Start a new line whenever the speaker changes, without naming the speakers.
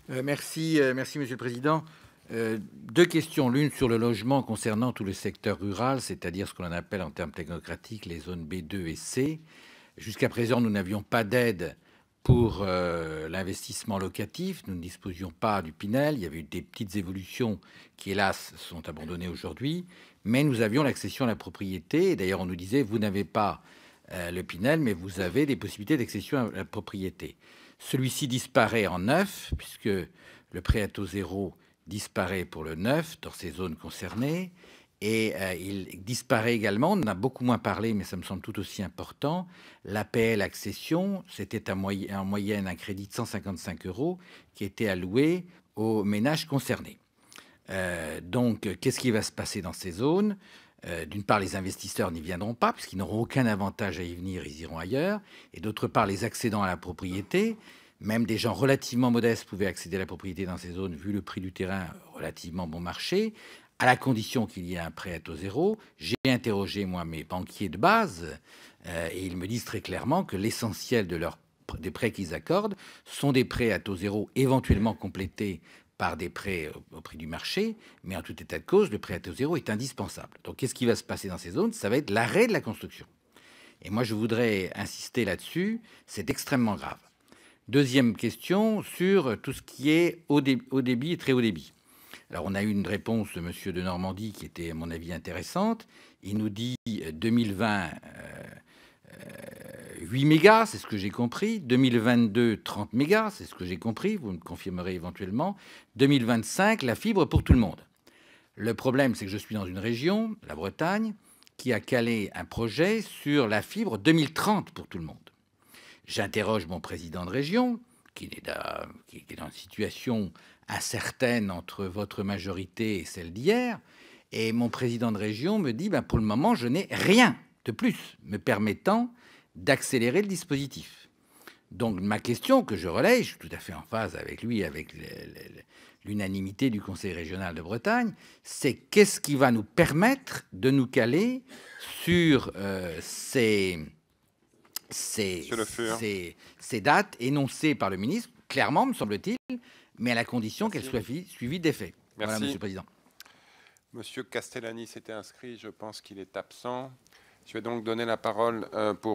Merci Monsieur le Président. Deux questions. L'une sur le logement concernant tout le secteur rural, c'est-à-dire ce que l'on appelle en termes technocratiques les zones B2 et C. Jusqu'à présent, nous n'avions pas d'aide pour l'investissement locatif. Nous ne disposions pas du Pinel. Il y avait eu des petites évolutions qui, hélas, sont abandonnées aujourd'hui. Mais nous avions l'accession à la propriété. Et d'ailleurs, on nous disait, vous n'avez pas le Pinel, mais vous avez des possibilités d'accession à la propriété. Celui-ci disparaît en neuf, puisque le prêt à taux zéro disparaît pour le neuf dans ces zones concernées. Et il disparaît également, on en a beaucoup moins parlé, mais ça me semble tout aussi important, l'APL accession, c'était en moyenne un crédit de 155 € qui était alloué aux ménages concernés. Donc, qu'est-ce qui va se passer dans ces zones? D'une part, les investisseurs n'y viendront pas, puisqu'ils n'auront aucun avantage à y venir, ils iront ailleurs. Et d'autre part, les accédants à la propriété, même des gens relativement modestes pouvaient accéder à la propriété dans ces zones, vu le prix du terrain relativement bon marché, à la condition qu'il y ait un prêt à taux zéro. J'ai interrogé, moi, mes banquiers de base, et ils me disent très clairement que l'essentiel des prêts qu'ils accordent sont des prêts à taux zéro, éventuellement complétés par des prêts au prix du marché, mais en tout état de cause, le prêt à taux zéro est indispensable. Donc, qu'est-ce qui va se passer dans ces zones? Ça va être l'arrêt de la construction. Et moi, je voudrais insister là-dessus, c'est extrêmement grave. Deuxième question, sur tout ce qui est haut débit et très haut débit. Alors, on a eu une réponse de M. de Normandie qui était, à mon avis, intéressante. Il nous dit 2020, 8 mégas, c'est ce que j'ai compris. 2022, 30 mégas, c'est ce que j'ai compris. Vous me confirmerez éventuellement. 2025, la fibre pour tout le monde. Le problème, c'est que je suis dans une région, la Bretagne, qui a calé un projet sur la fibre 2030 pour tout le monde. J'interroge mon président de région, qui est dans une situation incertaine entre votre majorité et celle d'hier, et mon président de région me dit, pour le moment, je n'ai rien de plus me permettant d'accélérer le dispositif. Donc ma question que je relaye, je suis tout à fait en phase avec lui, avec l'unanimité du Conseil régional de Bretagne, c'est qu'est-ce qui va nous permettre de nous caler sur ces dates énoncées par le ministre, clairement, me semble-t-il, mais à la condition qu'elles soient suivies d'effets. Voilà, Monsieur le Président.
Monsieur Castellani s'était inscrit, je pense qu'il est absent. Je vais donc donner la parole pour